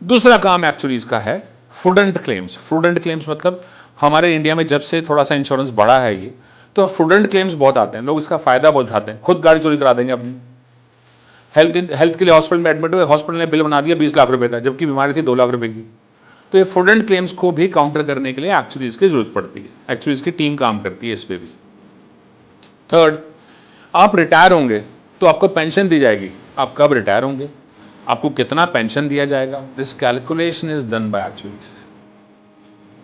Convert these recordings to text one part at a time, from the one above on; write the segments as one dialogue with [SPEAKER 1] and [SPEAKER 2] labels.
[SPEAKER 1] दूसरा काम एक्चुअलीज का है फ्रूडेंट क्लेम्स। फ्रूडेंट क्लेम्स मतलब हमारे इंडिया में जब से थोड़ा सा इंश्योरेंस बढ़ा है ये, तो फ्रूडेंट क्लेम्स बहुत आते हैं, लोग इसका फायदा बहुत उठाते हैं, खुद गाड़ी चोरी करा देंगे अपनी। हेल्थ के लिए हॉस्पिटल में एडमिट हुए, हॉस्पिटल ने बिल बना दिया 20 लाख रुपए का, जबकि बीमारी थी 2 लाख रुपए की। तो ये फ्रूडेंट क्लेम्स को भी काउंटर करने के लिए एक्चुअलीज की जरूरत पड़ती है, एक्चुअलीज की टीम काम करती है इस पे भी। थर्ड, आप रिटायर होंगे तो आपको पेंशन दी जाएगी। आप कब रिटायर होंगे, आपको कितना पेंशन दिया जाएगा, this calculation is done by एक्चुअलीज।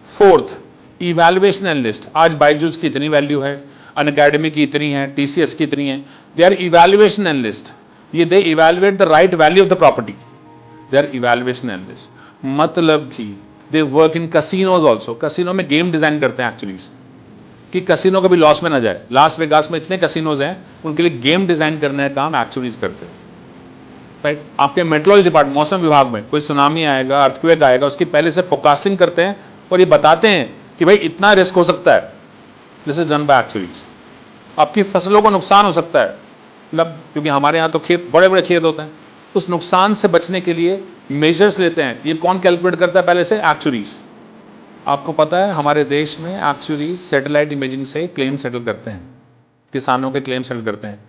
[SPEAKER 1] Fourth, evaluation analyst. आज बायजूस की इतनी वैल्यू है, अनअकैडमी की इतनी है, टीसीएस की इतनी है, दे आर इवैल्यूएशन एनालिस्ट। ये they evaluate the right value of the property, they are evaluation analyst. मतलब कि they work in casinos also. Casino में गेम डिजाइन करते हैं एक्चुअली, कि कसिनो कभी लॉस में ना जाए। लास वेगास में इतने कसिनोज हैं, उनके लिए गेम डिजाइन करने का काम एक्चुअलीज करते हैं, राइट। आपके मेट्रोलॉजी डिपार्टमेंट, मौसम विभाग में कोई सुनामी आएगा, अर्थक्वेक आएगा, उसकी पहले से फोरकास्टिंग करते हैं और ये बताते हैं कि भाई इतना रिस्क हो सकता है। This is done by एक्चुअलीज। आपकी फसलों को नुकसान हो सकता है, मतलब क्योंकि हमारे यहाँ तो खेत, बड़े बड़े खेत होते हैं, उस नुकसान से बचने के लिए मेजर्स लेते हैं। ये कौन कैलकुलेट करता है पहले से, एक्चुअलीज। आपको पता है हमारे देश में एक्चुअली सैटेलाइट इमेजिंग से क्लेम सेटल करते हैं, किसानों के क्लेम सेटल करते हैं।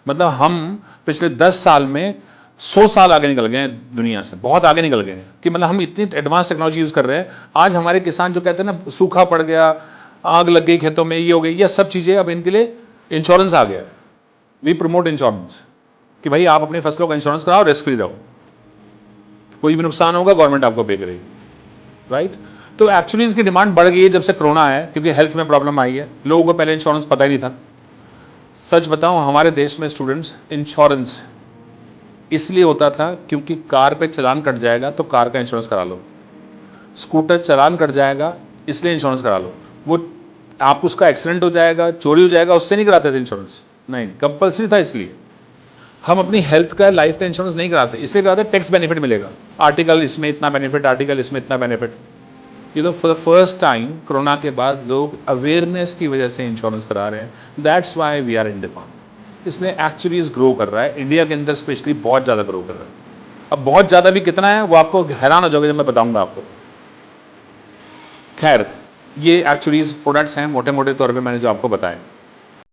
[SPEAKER 1] मतलब हम पिछले 10 साल में 100 साल आगे निकल गए हैं दुनिया से, बहुत आगे निकल गए हैं, कि मतलब हम इतनी एडवांस टेक्नोलॉजी यूज कर रहे हैं। आज हमारे किसान जो कहते हैं ना, सूखा पड़ गया, आग लग गई खेतों में, ये हो गई, ये सब चीजें अब इनके लिए इंश्योरेंस आ गया। वी प्रमोट इंश्योरेंस कि भाई आप अपनी फसलों का इंश्योरेंस कराओ, रिस्क फ्री रहो, कोई भी नुकसान होगा गवर्नमेंट आपको पे करेगी, राइट। तो एक्चुअली इसकी डिमांड बढ़ गई है जब से कोरोना है, क्योंकि हेल्थ में प्रॉब्लम आई है। लोगों को पहले इंश्योरेंस पता ही नहीं था। सच बताऊं, हमारे देश में स्टूडेंट्स, इंश्योरेंस इसलिए होता था क्योंकि कार पे चलान कट जाएगा तो कार का इंश्योरेंस करा लो, स्कूटर चलान कट जाएगा इसलिए इंश्योरेंस करा लो। वो आप उसका एक्सीडेंट हो जाएगा, चोरी हो जाएगा, उससे नहीं कराते थे इंश्योरेंस, नहीं, कंपल्सरी था। इसलिए हम अपनी हेल्थ का, लाइफ का इंश्योरेंस नहीं कराते, इसलिए कराते टैक्स बेनिफिट मिलेगा, आर्टिकल इसमें इतना बेनिफिट, आर्टिकल इसमें इतना बेनिफिट। ये तो for the first time corona के बाद लोग अवेयरनेस की वजह से इंश्योरेंस करा रहे हैं। That's why we are in demand. इसने एक्चुअली ग्रो कर रहा है इंडिया के अंदर, स्पेशली बहुत ज़्यादा ग्रो कर रहा है। अब बहुत ज़्यादा भी कितना है वो आपको हैरान हो जाओगे जब मैं बताऊंगा आपको। खैर, ये एक्चुअली प्रोडक्ट्स हैं मोटे मोटे तौर पे मैंने जो आपको बताया।